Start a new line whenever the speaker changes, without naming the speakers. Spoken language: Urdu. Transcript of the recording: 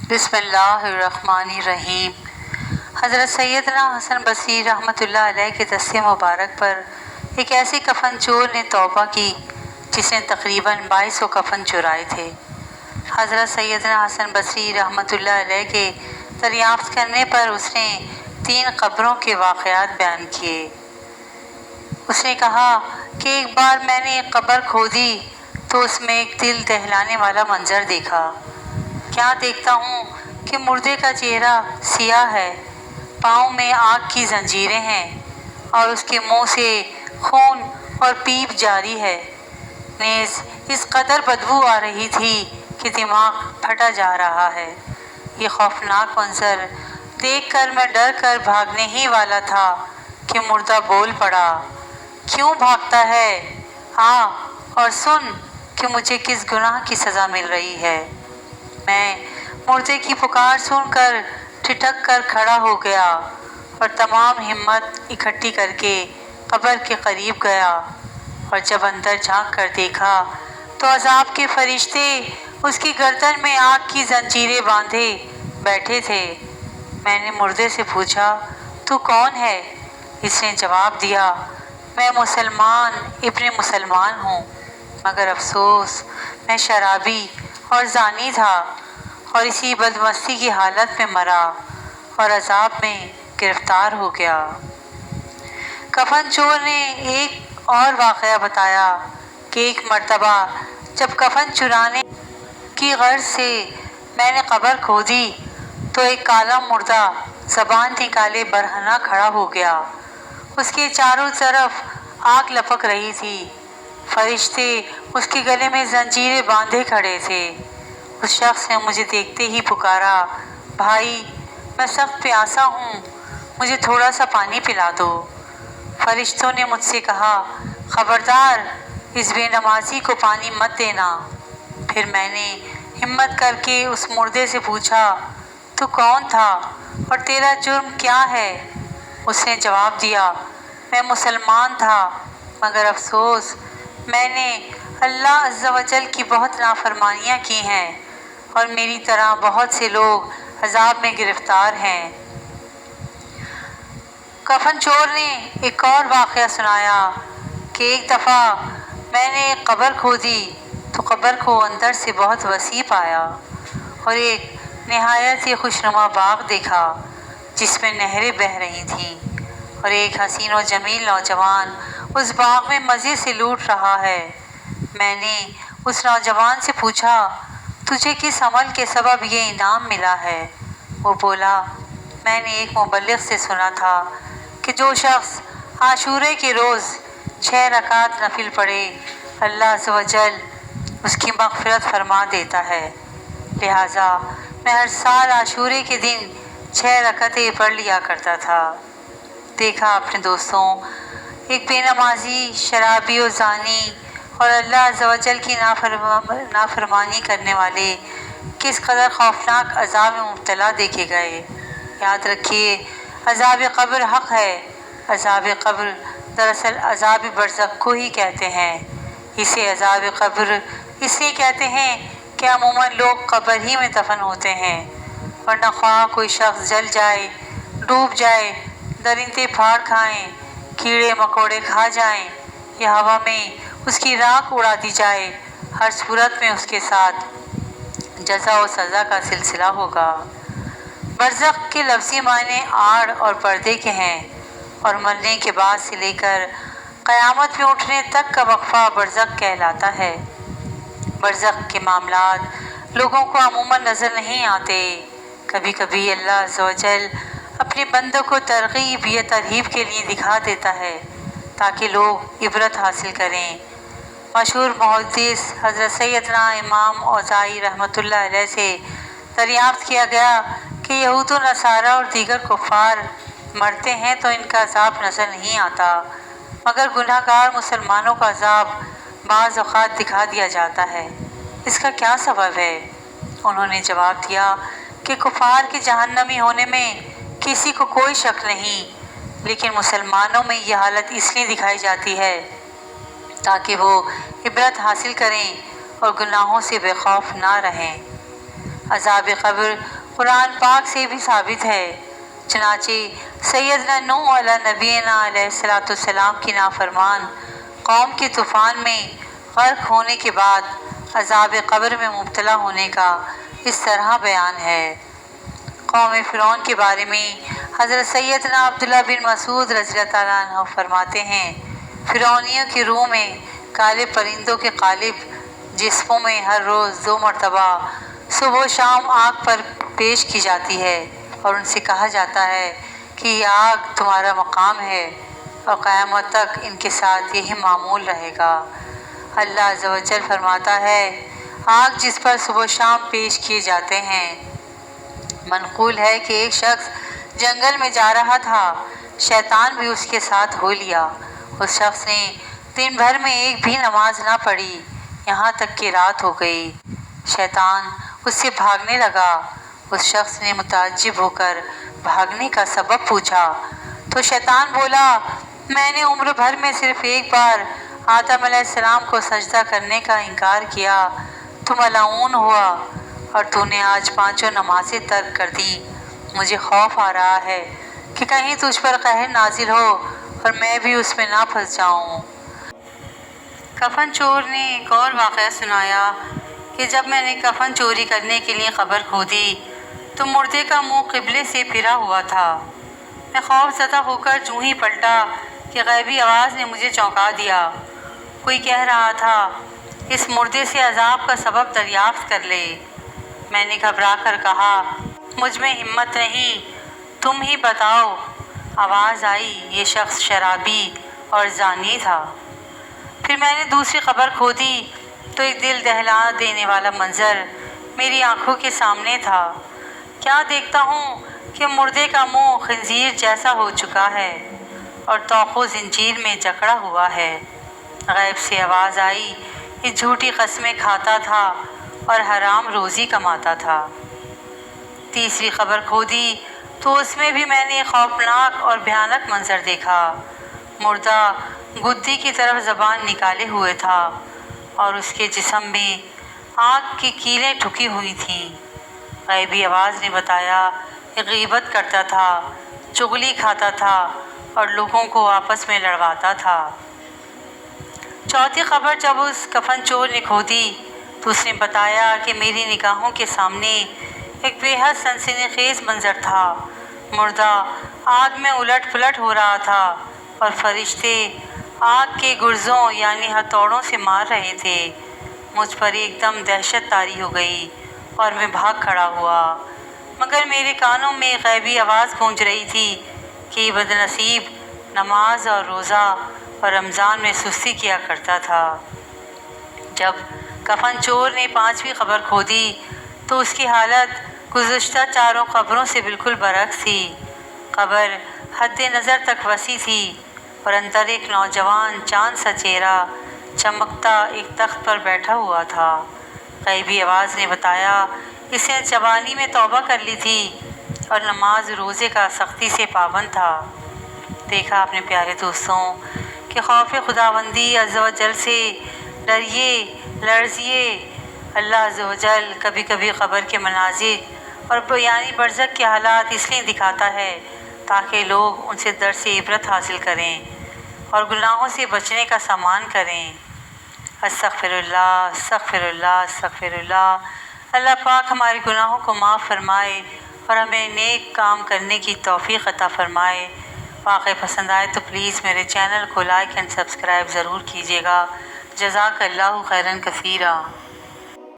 بسم اللہ الرحمن الرحیم۔ حضرت سیدنا حسن بصری رحمۃ اللہ علیہ کے دست مبارک پر ایک ایسے کفن چور نے توبہ کی جس نے تقریباً 2200 کفن چرائے تھے۔ حضرت سیدنا حسن بصری رحمۃ اللہ علیہ کے دریافت کرنے پر اس نے 3 قبروں کے واقعات بیان کیے۔ اس نے کہا کہ ایک بار میں نے ایک قبر کھودی تو اس میں ایک دل دہلانے والا منظر دیکھا۔ کیا دیکھتا ہوں کہ مردے کا چہرہ سیاہ ہے، پاؤں میں آگ کی زنجیریں ہیں اور اس کے منہ سے خون اور پیپ جاری ہے۔ نیز اس قدر بدبو آ رہی تھی کہ دماغ پھٹا جا رہا ہے۔ یہ خوفناک منظر دیکھ کر میں ڈر کر بھاگنے ہی والا تھا کہ مردہ بول پڑا، کیوں بھاگتا ہے؟ آ اور سن کہ مجھے کس گناہ کی سزا مل رہی ہے۔ میں مردے کی پکار سن کر ٹھٹک کر کھڑا ہو گیا اور تمام ہمت اکٹھی کر کے قبر کے قریب گیا، اور جب اندر جھانک کر دیکھا تو عذاب کے فرشتے اس کی گردن میں آگ کی زنجیریں باندھے بیٹھے تھے۔ میں نے مردے سے پوچھا، تو کون ہے؟ اس نے جواب دیا، میں مسلمان ابن مسلمان ہوں، مگر افسوس میں شرابی اور زانی تھا اور اسی بدمستی کی حالت میں مرا اور عذاب میں گرفتار ہو گیا۔ کفن چور نے ایک اور واقعہ بتایا کہ ایک مرتبہ جب کفن چرانے کی غرض سے میں نے قبر کھودی تو ایک کالا مردہ زبان نکالے برہنہ کھڑا ہو گیا۔ اس کے چاروں طرف آگ لپک رہی تھی۔ فرشتے اس کے گلے میں زنجیریں باندھے کھڑے تھے۔ اس شخص نے مجھے دیکھتے ہی پکارا، بھائی میں سخت پیاسا ہوں، مجھے تھوڑا سا پانی پلا دو۔ فرشتوں نے مجھ سے کہا، خبردار اس بے نمازی کو پانی مت دینا۔ پھر میں نے ہمت کر کے اس مردے سے پوچھا، تو کون تھا اور تیرا جرم کیا ہے؟ اس نے جواب دیا، میں مسلمان تھا، مگر افسوس میں نے اللہ عز و جل کی بہت نافرمانیاں کی ہیں اور میری طرح بہت سے لوگ عذاب میں گرفتار ہیں۔ کفن چور نے ایک اور واقعہ سنایا کہ ایک دفعہ میں نے ایک قبر کھودی تو قبر کو اندر سے بہت وسیع پایا اور ایک نہایت ہی خوشنما باغ دیکھا جس میں نہریں بہہ رہی تھیں اور ایک حسین و جمیل نوجوان اس باغ میں مزے سے لوٹ رہا ہے۔ میں نے اس نوجوان سے پوچھا، تجھے کس عمل کے سبب یہ انعام ملا ہے؟ وہ بولا، میں نے ایک مبلغ سے سنا تھا کہ جو شخص عاشورے کے روز 6 رکعت نفل پڑھے اللہ عز و جل اس کی مغفرت فرما دیتا ہے، لہٰذا میں ہر سال عاشورے کے دن 6 رکعتیں پڑھ لیا کرتا تھا۔ دیکھا اپنے دوستوں، ایک بے نمازی، شرابی و زانی اور اللہ عز و جل کی نافرمانی کرنے والے کس قدر خوفناک عذاب میں مبتلا دیکھے گئے۔ یاد رکھیے، عذاب قبر حق ہے۔ عذاب قبر دراصل عذاب برزخ کو ہی کہتے ہیں۔ اسے عذاب قبر اس لیے کہتے ہیں کہ عموماً لوگ قبر ہی میں دفن ہوتے ہیں، ورنہ خواہ کوئی شخص جل جائے، ڈوب جائے، درندے پھاڑ کھائیں، کیڑے مکوڑے کھا جائیں یا ہوا میں اس کی راکھ اڑا دی جائے، ہر صورت میں اس کے ساتھ جزا و سزا کا سلسلہ ہوگا۔ برزخ کے لفظی معنی آڑ اور پردے کے ہیں اور مرنے کے بعد سے لے کر قیامت میں اٹھنے تک کا وقفہ برزخ کہلاتا ہے۔ برزخ کے معاملات لوگوں کو عموماً نظر نہیں آتے۔ کبھی کبھی اللہ عز و جل اپنے بندوں کو ترغیب یا ترہیب کے لیے دکھا دیتا ہے تاکہ لوگ عبرت حاصل کریں۔ مشہور محدث حضرت سیدنا امام اوزاعی رحمۃ اللہ علیہ سے دریافت کیا گیا کہ یہود و نصارہ اور دیگر کفار مرتے ہیں تو ان کا عذاب نظر نہیں آتا، مگر گناہ گار مسلمانوں کا عذاب بعض اوقات دکھا دیا جاتا ہے، اس کا کیا سبب ہے؟ انہوں نے جواب دیا کہ کفار کے جہنمی ہونے میں کسی کو کوئی شک نہیں، لیکن مسلمانوں میں یہ حالت اس لیے دکھائی جاتی ہے تاکہ وہ عبرت حاصل کریں اور گناہوں سے بے خوف نہ رہیں۔ عذاب قبر قرآن پاک سے بھی ثابت ہے۔ چنانچہ سیدنا نوح علیہ نبینا علیہ السلام کی نافرمان قوم کے طوفان میں غرق ہونے کے بعد عذاب قبر میں مبتلا ہونے کا اس طرح بیان ہے۔ قوم فرعون کے بارے میں حضرت سیدنا عبداللہ بن مسعود رضی اللہ تعالیٰ عنہ فرماتے ہیں، فرعونیوں کی روح میں کالے پرندوں کے قالب جسموں میں ہر روز 2 مرتبہ صبح و شام آگ پر پیش کی جاتی ہے اور ان سے کہا جاتا ہے کہ یہ آگ تمہارا مقام ہے اور قیامت تک ان کے ساتھ یہی معمول رہے گا۔ اللہ عز و جل فرماتا ہے، آگ جس پر صبح و شام پیش کیے جاتے ہیں۔ منقول ہے کہ ایک شخص جنگل میں جا رہا تھا، شیطان بھی اس کے ساتھ ہو لیا۔ اس شخص نے دن بھر میں ایک بھی نماز نہ پڑھی، یہاں تک کہ رات ہو گئی۔ شیطان اس سے بھاگنے لگا۔ اس شخص نے متعجب ہو کر بھاگنے کا سبب پوچھا تو شیطان بولا، میں نے عمر بھر میں صرف ایک بار آدم علیہ السلام کو سجدہ کرنے کا انکار کیا، تو ملعون ہوا، اور تو نے آج 5 نمازیں ترک کر دی۔ مجھے خوف آ رہا ہے کہ کہیں تجھ پر قہر نازل ہو اور میں بھی اس میں نہ پھنس جاؤں۔ کفن چور نے ایک اور واقعہ سنایا کہ جب میں نے کفن چوری کرنے کے لیے قبر کھودی تو مردے کا منہ قبلے سے پھرا ہوا تھا۔ میں خوف زدہ ہو کر جوں ہی پلٹا کہ غیبی آواز نے مجھے چونکا دیا۔ کوئی کہہ رہا تھا، اس مردے سے عذاب کا سبب دریافت کر لے۔ میں نے گھبرا کر کہا، مجھ میں ہمت نہیں، تم ہی بتاؤ۔ آواز آئی، یہ شخص شرابی اور زانی تھا۔ پھر میں نے دوسری قبر کھودی تو ایک دل دہلا دینے والا منظر میری آنکھوں کے سامنے تھا۔ کیا دیکھتا ہوں کہ مردے کا منہ خنزیر جیسا ہو چکا ہے اور طوق و زنجیر میں جکڑا ہوا ہے۔ غیب سے آواز آئی، یہ جھوٹی قسمیں کھاتا تھا اور حرام روزی کماتا تھا۔ تیسری قبر کھودی تو اس میں بھی میں نے خوفناک اور بھیانک منظر دیکھا۔ مردہ گدی کی طرف زبان نکالے ہوئے تھا اور اس کے جسم میں آگ کی کیلیں ٹھکی ہوئی تھیں۔ غیبی آواز نے بتایا کہ غیبت کرتا تھا، چغلی کھاتا تھا اور لوگوں کو آپس میں لڑواتا تھا۔ چوتھی قبر جب اس کفن چور نے کھودی تو اس نے بتایا کہ میری نگاہوں کے سامنے ایک بے حد سنسنی خیز منظر تھا۔ مردہ آگ میں الٹ پلٹ ہو رہا تھا اور فرشتے آگ کے گرزوں یعنی ہتھوڑوں سے مار رہے تھے۔ مجھ پر ایک دم دہشت طاری ہو گئی اور میں بھاگ کھڑا ہوا، مگر میرے کانوں میں غیبی آواز گونج رہی تھی کہ یہ بدنصیب نماز اور روزہ اور رمضان میں سستی کیا کرتا تھا۔ جب کفن چور نے 5ویں قبر کھودی تو اس کی حالت گزشتہ 4 قبروں سے بالکل برعکس تھی۔ قبر حد نظر تک وسیع تھی اور اندر ایک نوجوان چاند سا چہرہ چمکتا ایک تخت پر بیٹھا ہوا تھا۔ غیبی آواز نے بتایا اس نے جوانی میں توبہ کر لی تھی اور نماز روزے کا سختی سے پابند تھا۔ دیکھا اپنے پیارے دوستوں کہ خوف خداوندی عز و جل سے ڈریے، لرزیے۔ اللہ عز و جل کبھی کبھی قبر کے مناظر اور یعنی برزخ کے حالات اس لیے دکھاتا ہے تاکہ لوگ ان سے درس عبرت حاصل کریں اور گناہوں سے بچنے کا سامان کریں۔ استغفر اللہ، استغفر اللہ، استغفر اللہ۔ اللہ پاک ہمارے گناہوں کو معاف فرمائے اور ہمیں نیک کام کرنے کی توفیق عطا فرمائے۔ واقعہ پسند آئے تو پلیز میرے چینل کو لائک اینڈ سبسکرائب ضرور کیجیے گا۔ جزاک اللہ خیراً کثیرا۔